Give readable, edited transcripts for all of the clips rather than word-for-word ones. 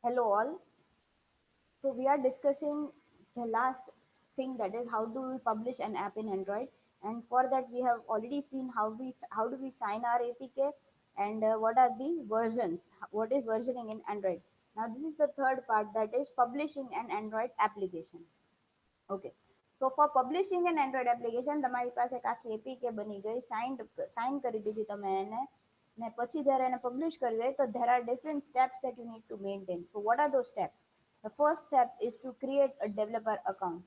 Hello all. So we are discussing the last thing, that is how do we publish an app in Android. And for that we have already seen how do we sign our APK, and what are the versions. What is versioning in Android? Now this is the third part, that is publishing an Android application. Okay. So for publishing an Android application, તમારી પાસે એક આખી APK બની ગઈ, sign કરી દીધી તમે એને, ને પછી જ્યારે એને પબ્લિશ કરવી હોય તો there are different steps that you need to maintain. So what are those steps? The first step is to create a developer account.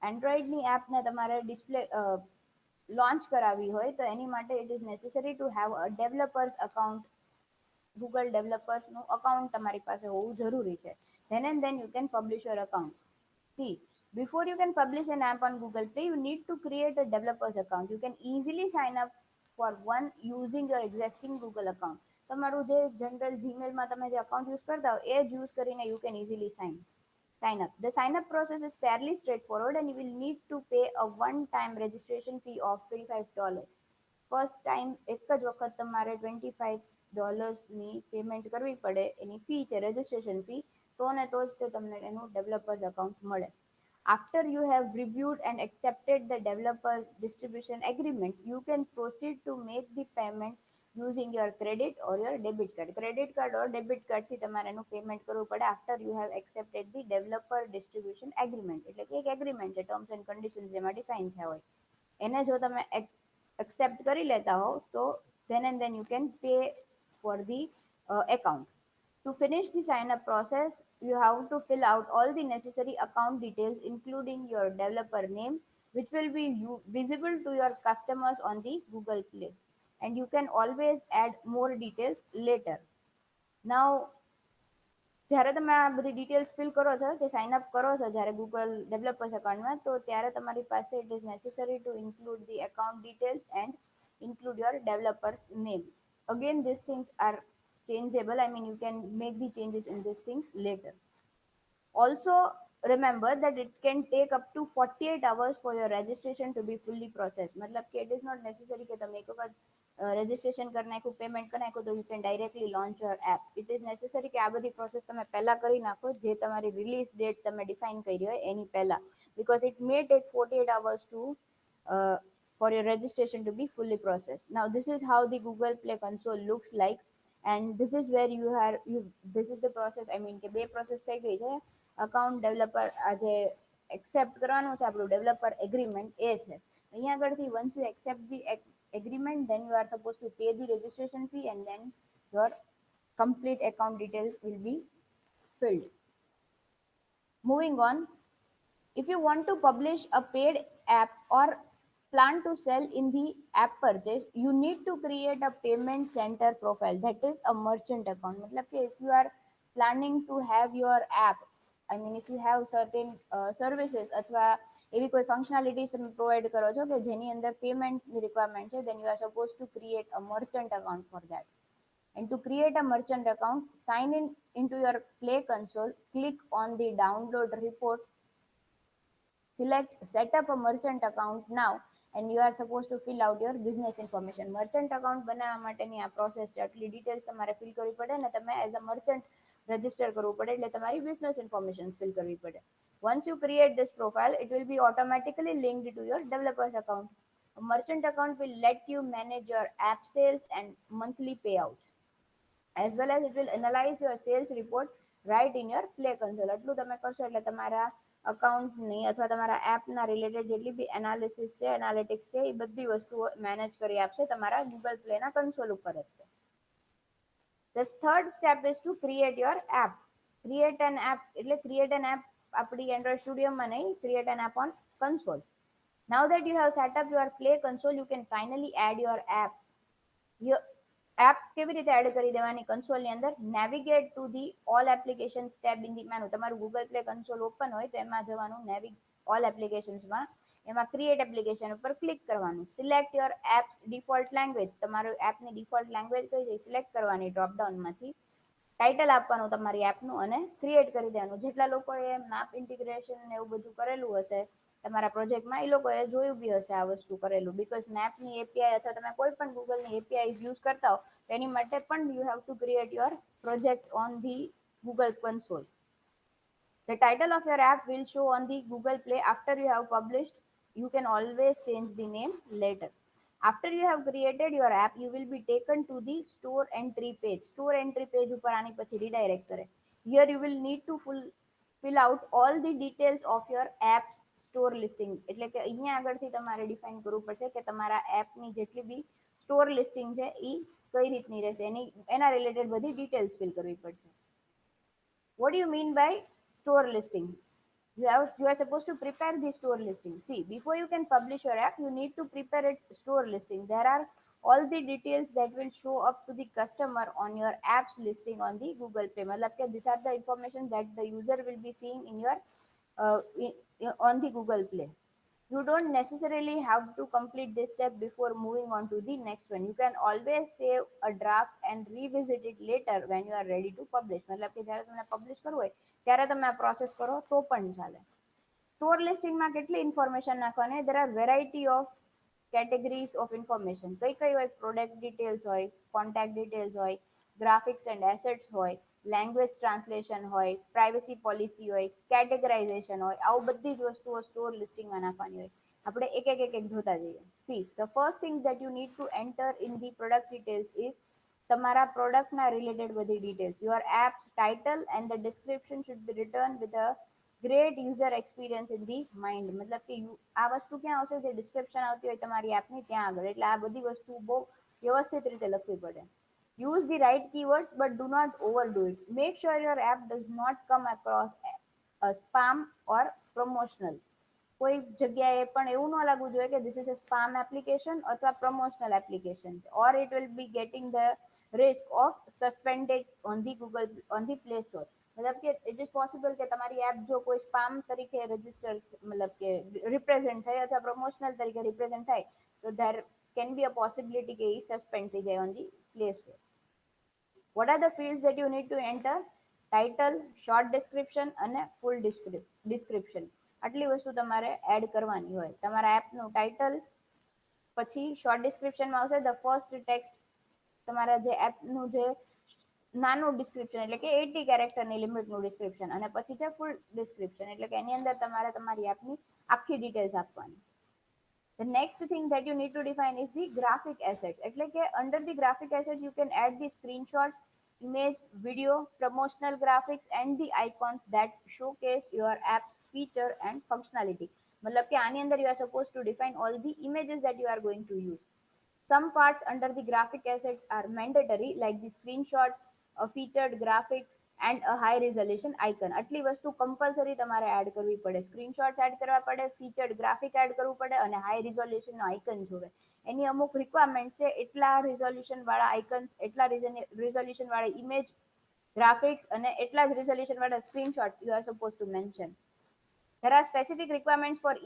એન્ડ્રોઈડની એપને તમારે ડિસ્પ્લે લોન્ચ કરાવી હોય તો એની માટે it is necessary to have a developers account. Google ડેવલપર્સનું account તમારી પાસે હોવું જરૂરી છે. Then and then you can publish your account. See, before you can publish an app on Google Play, you need to create a developer's account. You can easily sign up for one using your existing Google account. તમારું જે general જીમેલમાં તમે જે account use કરતા હો એ જ use કરીને you can easily sign up. The sign up process is fairly straightforward and you will need to pay a one-time registration fee of $25. First time એક જ વખત તમારે $25ની પેમેન્ટ કરવી પડે, એની ફી છે રજિસ્ટ્રેશન ફી, તો ને તો જ તે તમને એનું ડેવલપર્સ અકાઉન્ટ મળે. After you have reviewed and accepted the developer distribution agreement, you can proceed to make the payment using your credit or your debit card. Credit card or debit card થી તમારે એનું payment કરવું પડે after you have accepted the developer distribution agreement. એટલે કે એક agreement છે, terms and conditions જેમાં ડિફાઇન થયા હોય એને જો તમે accept કરી લેતા હો તો then and then you can pay for the account. To finish the sign up process, you have to fill out all the necessary account details, including your developer name, which will be visible to your customers on the Google Play. And you can always add more details later. Now, જ્યારે તમે આ બધી details fill કરો છો કે sign up કરો છો જ્યારે ગૂગલ ડેવલપર્સ અકાઉન્ટમાં, તો ત્યારે તમારી પાસે it is necessary two include the account details and include your developer's name. Again, these things are changeable. I mean, you can make the changes in these things later. Also, remember that it can take up to 48 hours for your registration to be fully processed. मतलब कि it is not necessary कि તમે એક વખત registration કરી નાખ્યું, payment કરી નાખ્યું તો you can directly launch your app. It is necessary કે આ બધી પ્રોસેસ તમે પહેલા કરી નાખો જે તમારી રિલીઝ ડેટ તમે ડિફાઇન કરી હોય એની પહેલા, because it may take 48 hours to for your registration to be fully processed. Now this is how the Google Play console looks like, and this is where this is the process. I mean કે બે process થઈ ગઈ છે. Account developer આજે accept કરવાનું છે આપણું developer agreement એ છે અહીંયા આગળથી. once you accept the agreement, then you are supposed to pay the registration fee and then your complete account details will be filled. Moving on, if you want to publish a paid app or plan to sell in the app purchase, you need to create a payment center profile, that is a merchant account. मतलब कि if you are planning to have your app, I mean if you have certain services અથવા એવી કોઈ functionalities તમે provide કરો છો કે જેની અંદર payment requirement છે, then you are supposed to create a merchant account for that. And to create a merchant account, sign in into your Play console, click on the download reports, select set up a merchant account now, and you are supposed to fill out your business information. merchant account બનાવવા માટેની આ process છે, આટલી details તમારે fill કરવી પડે ને તમે એઝ અ મર્ચન્ટ રજિસ્ટર કરવું પડે એટલે તમારી બિઝનેસ ઇન્ફોર્મેશન ફિલ કરવી પડે. once you create this profile, it will be automatically linked to your developer's account. A merchant account will let you manage your app sales and monthly payouts, as well as it will analyze your sales report right in your Play console. આટલું તમે કરશો એટલે તમારા અકાઉન્ટની અથવા તમારા એપના related જેટલી બી analysis છે, એનાલિટિક્સ છે, એ બધી વસ્તુઓ મેનેજ કરી આપશે તમારા ગૂગલ પ્લેના કન્સોલ ઉપર જ છે. The third step is to create your app. Create an app એટલે create an app આપણી એન્ડ્રોઈડ સ્ટુડિયોમાં નહીં, create an app on console. Now that you have set up your Play console, you can finally add your app. Your app કેવી રીતે add કરી દેવાની કન્સોલની અંદર? Navigate to the all applications tab in the menu. તમારું Google play console open હોય તો એમાં જવાનું, ઓલ એપ્લિકેશન્સમાં, એમાં ક્રિએટ એપ્લિકેશન ઉપર ક્લિક કરવાનું. Select your apps default language. તમારું એપની ડિફોલ્ટ લેંગ્વેજ કઈ છે સિલેક્ટ કરવાની ડ્રોપડાઉનમાંથી. ટાઇટલ આપવાનું તમારી એપનું અને ક્રિએટ કરી દેવાનું. જેટલા લોકોએ મેપ ઇન્ટિગ્રેશન ને એવું બધું કરેલું હશે તમારા પ્રોજેક્ટમાં એ લોકોએ જોયું બી હશે આ વસ્તુ કરેલું, બીકોઝ મેપની એપીઆઈ અથવા તમે કોઈ પણ ગૂગલની એપીઆઈ યુઝ કરતા હો તેની માટે પણ you have to create your project on the Google Console. The title of your app will show on the Google Play after you have published. You can always change the name later. After you have created your app, you will be taken to the store entry page. Store entry page ઉપર આની પછી redirect કરે. Here you will need to fill out all the details of your app's store listing. એટલે કે અહીંયા આગળથી તમારે define કરવું પડશે કે તમારા એપની જેટલી બી સ્ટોર લિસ્ટિંગ છે એ કઈ રીતની રહેશે એના રિલેટેડ બધી ડિટેલ્સ ફિલ કરવી પડશે. What do you mean by store listing? You are supposed to prepare the store listing. See, before you can publish your app, you need to prepare its store listing. There are all the details that will show up to the customer on your app's listing on the Google Play. मतलब कि these are the information that the user will be seeing in your on the Google Play. You don't necessarily have to complete this step before moving on to the next one. You can always save a draft and revisit it later when you are ready to publish. मतलब કે જ્યારે તમને publish કરવું હોય ત્યારે તમે આ process કરો તો પણ ચાલે. સ્ટોર લિસ્ટિંગમાં કેટલી ઇન્ફોર્મેશન નાખવાની? There are variety of categories of information. કઈ કઈ હોય? પ્રોડક્ટ ડિટેલ્સ હોય, કોન્ટેક્ટ ડિટેલ્સ હોય, ગ્રાફિક્સ એન્ડ એસેટ્સ હોય, લેંગ્વેજ ટ્રાન્સલેશન હોય, પ્રાઇવસી પોલિસી હોય, કેટેગરાઇઝેશન હોય. આવું બધી જ વસ્તુઓ સ્ટોર લિસ્ટિંગમાં નાખવાની હોય. આપણે એક જોતા જઈએ. See the first thing that you need to enter in the product details is તમારા પ્રોડક્ટના રિલેટેડ બધી details. Your apps title and the description should be return with a great user experience in the mind. મતલબ કે આ વસ્તુ ક્યાં આવશે? જે description આવતી હોય તમારી એપની ત્યાં આગળ. એટલે આ બધી વસ્તુ બહુ વ્યવસ્થિત રીતે લખવી પડે. Use the right keywords but do not overdo it. Make sure your app does not come across as spam or promotional. કોઈ જગ્યાએ પણ એવું ન લાગવું જોઈએ કે this is a spam application અથવા promotional application છે, or it will be getting the risk of suspended on the Play Store. મતલબ કે ઇટ ઇઝ પોસિબલ કે તમારી એપ જો કોઈ સ્પામ તરીકે રજીસ્ટર મતલબ કે રિપ્રેઝેન્ટ થાય અથવા પ્રમોશનલ તરીકે રિપ્રેઝેન્ટ થાય તો there can be a possibility કે એ સસ્પેન્ડ થઈ જાય on the play store. What are the fields that you need to enter? Title, short description અને full description. આટલી વસ્તુ તમારે એડ કરવાની હોય. તમારા એપનું ટાઇટલ, પછી શોર્ટ ડિસ્ક્રિપ્શનમાં આવશે ધ ફર્સ્ટ ટેક્સ્ટ, તમારા જે એપનું જે નાનું ડિસ્ક્રિપ્શન એટલે કે 80 કેરેક્ટરની લિમિટનું ડિસ્ક્રિપ્શન, અને પછી છે ફૂલ ડિસ્ક્રિપ્શન એટલે કે એની અંદર તમારે તમારી એપની આખી ડિટેલ્સ આપવાની. The next thing that you need to define is the graphic assets. એટલે કે under the graphic assets you can add the screenshots, image, video, promotional graphics and the icons that showcase your app's feature and functionality. मतलब कि આની અંદર you are supposed to define all the images that you are going to use. Some parts under the graphic assets are mandatory like the screenshots, a featured graphic and a high resolution icon. આટલી વસ્તુ compulsory તમારે add કરવી પડે. Screenshots add કરવા પડે, featured graphic add કરવું પડે અને હાઈ રિઝોલ્યુશનનો આઇકન જોવે. એની અમુક રિક્વાયરમેન્ટ છે. એટલા રિઝોલ્યુશન વાળા આઇકન્સ, એટલા રિઝોલ્યુશન વાળા ઇમેજ ગ્રાફિક્સ અને એટલા જ રિઝોલ્યુશન વાળા screenshots you are suppose to mention. There are specific requirements for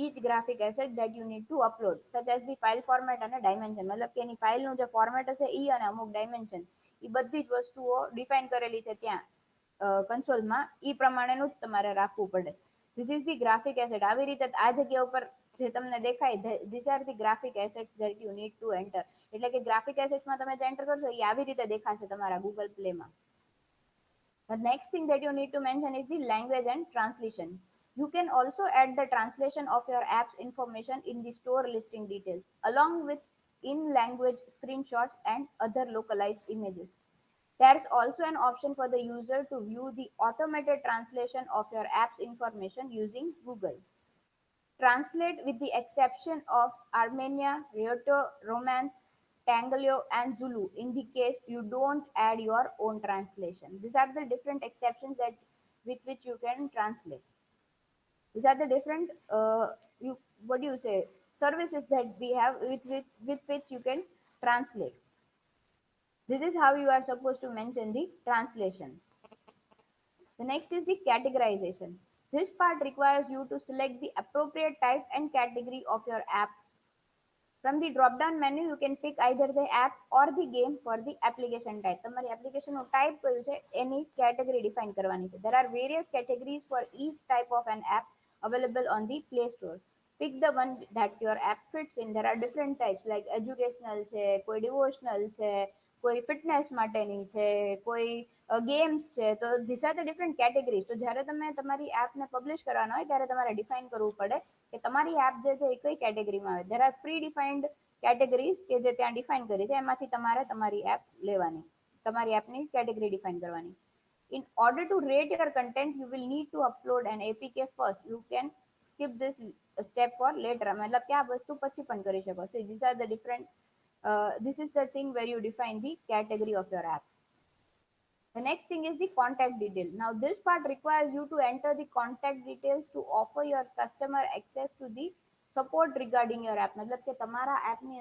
each graphic asset that you need to upload, such as the file format અને dimension. મતલબ કે એની ફાઇલનું જે ફોર્મેટ હશે એ અને અમુક ડાયમેન્શન એ બધી જ વસ્તુઓ ડિફાઇન કરેલી છે ત્યાં કન્સોલમાં. એ પ્રમાણેનું જ તમારે રાખવું પડે. This is the graphic asset. આવી રીતે આ જગ્યા ઉપર જે તમને દેખાય this are the graphic assets that you need to enter. એટલે કે ગ્રાફિક એસેટ્સમાં તમે જે એન્ટર કરશો એ આવી રીતે દેખાશે તમારા Google પ્લેમાં. The next thing that you need to mention is the language and translation. You can also add the translation of your app's information in the store listing details, along with in-language screenshots and other localized images. There's also an option for the user to view the automated translation of your app's information using Google Translate, with the exception of Armenia, Ryoto, Romance, Tagalog, and Zulu, in the case you don't add your own translation. These are the different exceptions that with which you can translate. These are the different you what do you say services that we have with which you can translate. This is how you are supposed to mention the translation. The next is the categorization. This part requires you to select the appropriate type and category of your app. From the drop down menu, you can pick either the app or the game for the application type. તમારી એપ્લિકેશનનું type કયું છે એની category define કરવાની છે. There are various categories for each type of an app available on the Play Store. Pick the one that your app fits in. There are different types like educational છે, કોઈ devotional છે, કોઈ fitness માટેની છે, કોઈ games છે. તો this are the different categories. તો જ્યારે તમે તમારી એપને પબ્લિશ કરવાના હોય ત્યારે તમારે ડિફાઇન કરવું પડે કે તમારી એપ જે છે એ કઈ કેટેગરીમાં આવે. There are pre defined categories કે જે ત્યાં ડિફાઇન કરી છે, એમાંથી તમારે તમારી એપ લેવાની, તમારી એપની કેટેગરી ડિફાઇન કરવાની. In order to rate your content, you will need to upload an APK first. You can skip this step for later. मतलब कि आप वस्तु પછી પણ કરી શકો. So these are the different. This is the thing where you define the category of your app. The next thing is the contact detail. Now this part requires you to enter the contact details to offer your customer access to the support regarding your app. मतलब કે તમારા એપની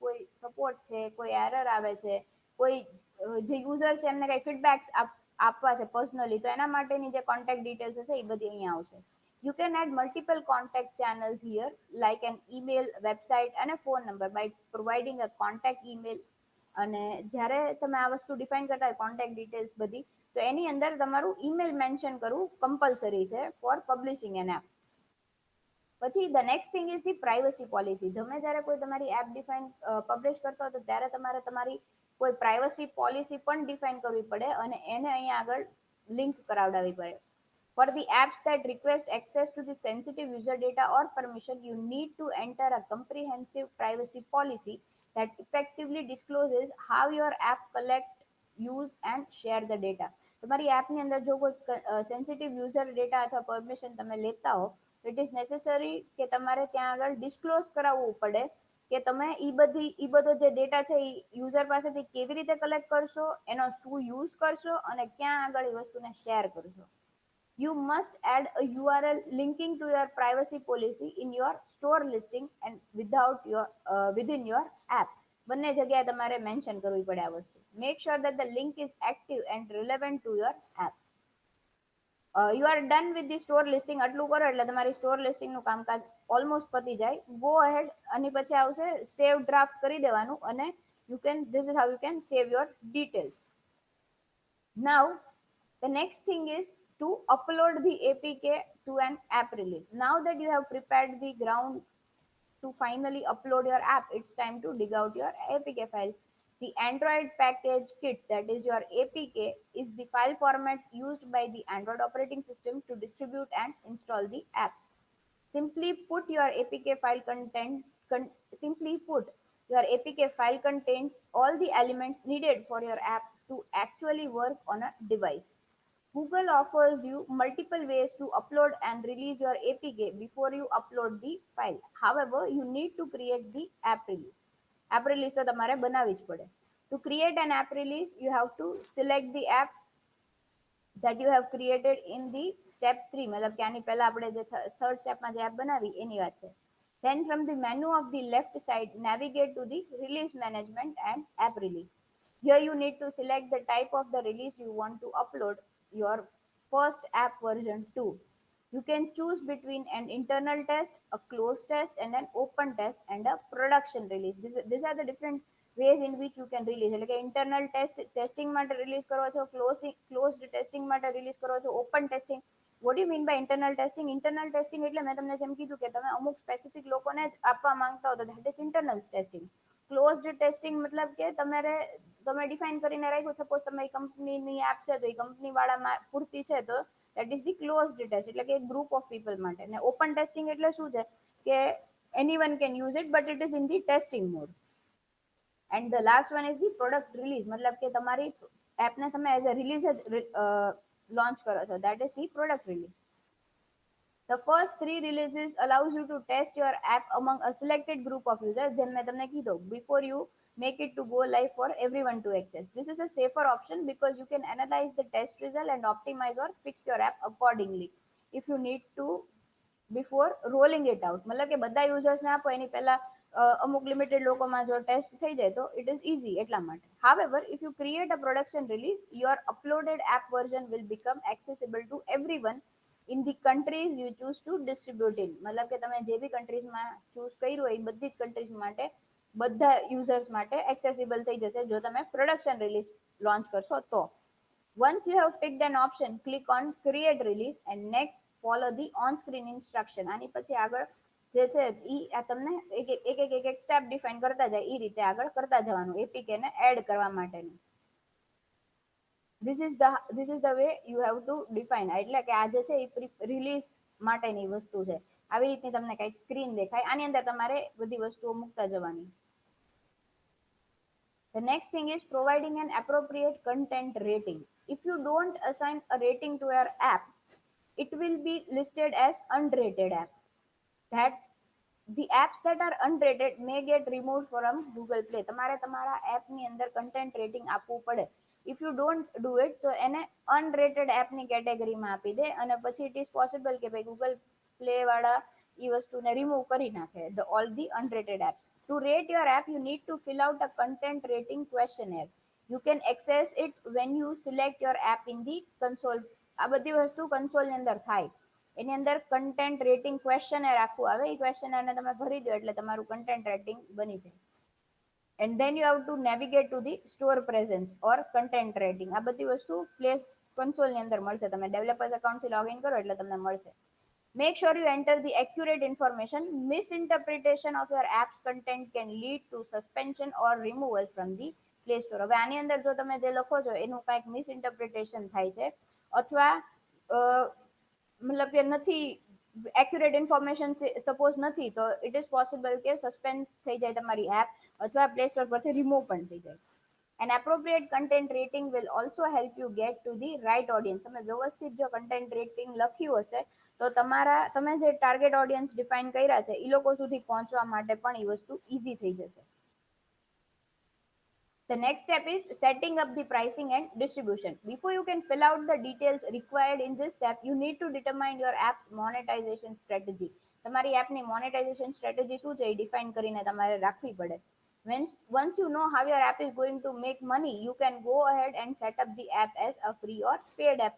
કોઈ support છે, કોઈ error આવે છે, કોઈ જે યુઝર છે એમને કઈ ફીડબેક્સ આપવા છે પર્સનલી, તો એના માટેની જે કોન્ટેક્ટ ડિટેલ્સ હશે એ બધી અહીંયા આવશે. You can add multiple contact channels here, like an email, website, and a phone number by providing a contact email. અને જ્યારે તમે આ વસ્તુ ડિફાઇન કરતા હોય કોન્ટેક્ટ ડિટેલ્સ બધી, તો એની અંદર તમારું ઈમેલ મેન્શન કરવું કમ્પલસરી છે ફોર પબ્લિશિંગ એન એપ. પછી the next thing is the privacy policy. તમે જ્યારે કોઈ તમારી એપ ડિફાઇન પબ્લિશ કરતો હોય તો ત્યારે તમારે તમારી કોઈ પ્રાઇવસી પોલિસી પણ ડિફાઇન કરવી પડે અને એને અહીંયા આગળ લિંક કરાવડાવવી પડે. For the apps that request access to the sensitive user data or permission, you need to enter a comprehensive privacy policy that effectively discloses how your app collect, use and share the data. તમારી એપની અંદર જો કોઈ sensitive user data અથવા permission તમે લેતા હો, it is necessary કે તમારે ત્યાં આગળ ડિસ્ક્લોઝ કરાવવું પડે કે તમે ઈ બધો જે ડેટા છે એ યુઝર પાસેથી કેવી રીતે કલેક્ટ કરશો, એનો શું યુઝ કરશો અને ક્યાં આગળ એ વસ્તુને શેર કરશો. You must add a URL linking to your privacy policy in your store listing and within your app. બંને જગ્યાએ તમારે મેન્શન કરવી પડે આ વસ્તુ. Make sure that the link is active and relevant to your app. You are done with the store listing. આટલું કરો એટલે તમારી સ્ટોર લિસ્ટિંગ નું કામકાજ ઓલમોસ્ટ પતી જાય. ગો અહેડ અને પછી આવશે સેવ ડ્રાફ્ટ કરી દેવાનું અને this is how you can save your details. Now the next thing is to upload the APK to an app release. Now that you have prepared the ground to finally upload your app, it's time to dig out your APK file. The Android package kit, that is your APK, is the file format used by the Android operating system to distribute and install the apps. Simply put, your APK file contains all the elements needed for your app to actually work on a device. Google offers you multiple ways to upload and release your APK before you upload the file. However, you need to create the app release. App release તો તમારે બનાવવી જ પડે. To create an app release, you have to select the app that you have created in the step 3. मतलब કે આની પહેલા આપણે જે third step માં જે app બનાવી એની વાત છે. Then from the menu of the left side, navigate to the release management and app release. Here you need to select the type of the release you want to upload, your first app version 2. You can choose between an internal test, a closed test, and an open test, and a production release. These are the different ways in which you can release. એટલે કે internal testing માટે release કરો છો, closed testing માટે release કરો છો, open testing. What do you mean by internal testing? Internal testing એટલે મેં તમને જેમ કીધું કે તમે અમુક સ્પેસિફિક લોકોને જ આપવા માંગતા હો તો that is internal testing. Closed testing મતલબ કે તમે ડિફાઇન કરીને રાખ્યું, સપોઝ તમે કંપનીની એપ છે તો એ કંપની વાળા પૂરતી છે તો that is the closed test, એટલે કે એક ગ્રુપ ઓફ પીપલ માટે. અને ઓપન ટેસ્ટિંગ એટલે શું છે કે anyone can use it but it is in the testing mode. And the last one is the product release, મતલબ કે તમારી એપને તમે એઝ અ રિલીઝ જ લોન્ચ કરો છો, that is the product release. The first 3 releases allows you to test your app among a selected group of users, જેમ મેં તમને કીધું, before you make it to go live for everyone to access. This is a safer option because you can analyze the test result and optimize or fix your app accordingly if you need to before rolling it out. मतलब કે બધા યુઝર્સને આપો એની પહેલા અમુક limited લોકોમાં જો test થઈ જાય તો it is easy એટલા માટે. However, if you create a production release, your uploaded app version will become accessible to everyone in the countries you choose to distribute in. मतलब કે તમે જે બી કન્ટ્રીઝમાં ચૂઝ કર્યું હોય એ બધી જ કન્ટ્રીઝ માટે બધા યુઝર્સ માટે એક્સેસિબલ થઈ જશે જો તમે પ્રોડક્શન રિલીઝ લોન્ચ કરશો તો. Once you have picked an option, click on create release and next follow the on screen instruction. આની પછી આગળ જે છે ઈ આ તમને એક સ્ટેપ ડિફાઇન કરતા જાય, એ રીતે આગળ કરતા જવાનું એપીકે ને એડ કરવા માટેનું. This is the way you have to define, એટલે કે આ જે છે એ રિલીઝ માટેની વસ્તુ છે. આવી રીતની તમને કઈક સ્ક્રીન દેખાય, આની અંદર તમારે બધી વસ્તુઓ મૂકતા જવાની. The next thing is providing an appropriate content rating. If you don't assign a rating to your app, it will be listed as unrated app. That the apps that are unrated may get removed from Google Play. તમારે તમારા એપની અંદર content rating આપવું પડે. If you don't do it તો એને અનરેટેડ એપની કેટેગરીમાં આપી દે, અને પછી ઇટ ઇઝ પોસિબલ કે ભાઈ ગૂગલ પ્લે વાળા એ વસ્તુને રિમૂવ કરી નાખે, all the unrated apps. To rate your app, you need to fill out a content rating questionnaire. You can access it when you select your app in the console. આ બધી વસ્તુ કન્સોલની અંદર થાય. એની અંદર કન્ટેન્ટ રેટિંગ ક્વેશ્ચનર આખું આવે, એ ક્વેશ્ચનરને તમે ભરી દો એટલે તમારું કન્ટેન્ટ રેટિંગ બની જાય. And then you have to navigate to the store presence or content rating. આ બધી વસ્તુ પ્લે કન્સોલની અંદર મળશે, તમે ડેવલપર્સ એકાઉન્ટથી લોગિન કરો એટલે તમને મળશે. Make sure you enter the accurate information. Misinterpretation of your app's content can lead to suspension or removal from the Play Store. હવે આની અંદર જો તમે જે લખો છો એનું કાંઈક મિસઇન્ટરપ્રિટેશન થાય છે, અથવા મતલબ કે નથી એક્યુરેટ ઇન્ફોર્મેશન સપોઝ નથી, તો ઇટ ઇઝ પોસિબલ કે સસ્પેન્ડ થઈ જાય તમારી એપ, અથવા પ્લે સ્ટોર પરથી રિમૂવ પણ થઈ જાય. An appropriate content rating will also help you get to the right audience. તમે વ્યવસ્થિત જો કન્ટેન્ટ રેટિંગ લખ્યું હશે તો તમારા તમે જે ટાર્ગેટ ઓડિયન્સ ડિફાઇન કર્યા છે એ લોકો સુધી પહોંચવા માટે પણ એ વસ્તુ ઈઝી થઈ જશે. The next step is setting up the pricing and distribution. Before you can fill out the details required in this step, you need to determine your app's monetization strategy. તમારી એપની મોનેટાઇઝેશન સ્ટ્રેટેજી શું છે એ define કરીને તમારે રાખવી પડે. Once you know how your app is going to make money, you can go ahead and set up the app as a free or paid app.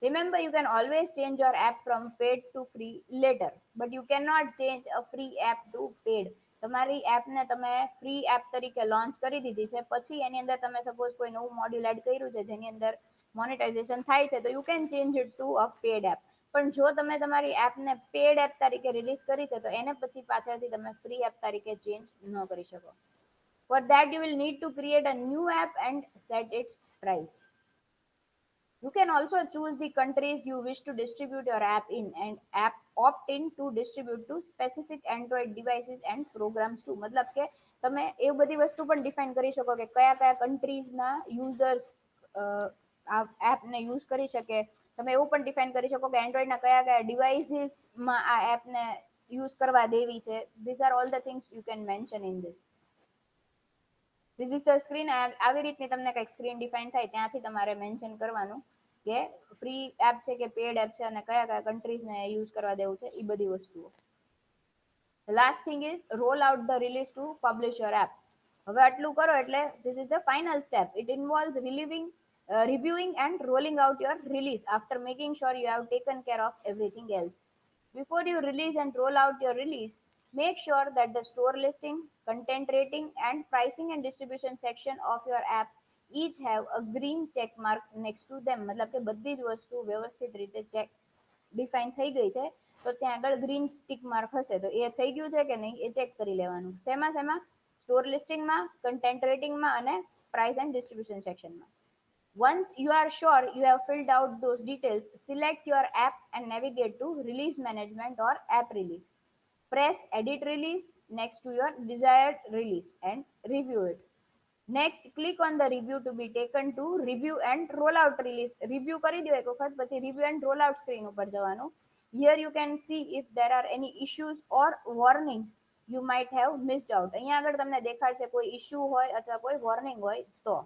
Remember, you can always change your app from paid to free later, but you cannot change a free app to paid. તમારી એપને તમે free app તરીકે launch કરી દીધી છે, પછી એની અંદર તમે સપોઝ કોઈ નવું મોડ્યુલ એડ કર્યું છે જેની અંદર મોનેટાઇઝેશન થાય છે, તો you can change it to a paid app. પણ જો તમે તમારી એપને પેડ એપ તરીકે રિલીઝ કરી છે તો એને પછી પાછળથી તમે ફ્રી એપ તરીકે ચેન્જ ન કરી શકો. For that, you will need to create a new app and set its price. You can also choose the countries you wish to distribute your app in, and app opt in to distribute to specific Android devices and programs too. મતલબ કે તમે એ બધી વસ્તુ પણ define કરી શકો કે કયા કયા કન્ટ્રીઝના યુઝર્સ આ એપને યુઝ કરી શકે. તમે એવું પણ ડિફાઇન કરી શકો કે એન્ડ્રોઈડના કયા કયા ડિવાઇસીસમાં આ એપને યુઝ કરવા દેવી છે. These are all the things you can mention in this. This is the screen. આવી રીતની તમને કંઈક સ્ક્રીન ડિફાઇન થાય ત્યાંથી તમારે મેન્શન કરવાનું કે ફ્રી એપ છે કે પેડ એપ છે, અને કયા કયા કન્ટ્રીઝને યુઝ કરવા દેવું છે, એ બધી વસ્તુઓ. The last thing is roll out the release to publish your app. હવે આટલું કરો એટલે this is the final step. It involves reviewing and rolling out your release after making sure you have taken care of everything else. Before you release and roll out your release, make sure that the store listing, content rating, and pricing and distribution section of your app each have a green check mark next to them. મતલબ કે બધી જ વસ્તુ વ્યવસ્થિત રીતે check define થઈ ગઈ છે તો ત્યાં આગળ ગ્રીન ટિક માર્ક હશે, તો એ થઈ ગયું છે કે નહીં એ ચેક કરી લેવાનું. શેમાં શેમાં? સ્ટોર લિસ્ટિંગમાં, કન્ટેન્ટ રેટિંગમાં અને પ્રાઇસ એન્ડ ડિસ્ટ્રીબ્યુશન સેક્શનમાં. Once you are sure you have filled out those details, select your app and navigate to Release Management or App Release. Press Edit Release next to your desired release and review it. Next, click on the review to be taken to Review and Rollout Release. Review કરી દો એક વખત, પછી Review and Rollout screen ઉપર જવાનું. Here you can see if there are any issues or warnings you might have missed out. અહીંયા આગળ તમને દેખાડશે કોઈ ઇશ્યુ હોય અથવા કોઈ વોર્નિંગ હોય તો.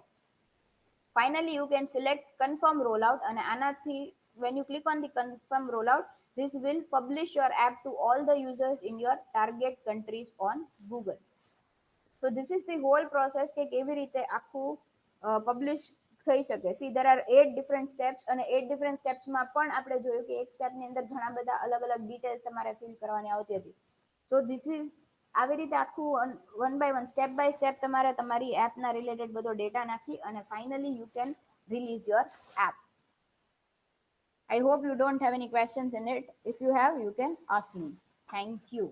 Finally, you can select confirm rollout, and આનાથી when you click on the confirm rollout, this will publish your app to all the users in your target countries on Google. So this is the whole process કે કેવી રીતે આખું publish થઈ શકે. See, there are 8 different steps, અને 8 different સ્ટેપ્સમાં પણ આપણે જોયું કે એક સ્ટેપની અંદર ઘણા બધા અલગ અલગ ડિટેલ્સ તમારે ફિલ કરવાની આવતી હતી. સો ધીસ ઇઝ આવી રીતે આખું one by one step by step તમારે તમારી એપના રિલેટેડ બધો ડેટા નાખી અને finally you can release your app. I hope you don't have any questions in it. If you have, you can ask me. Thank you.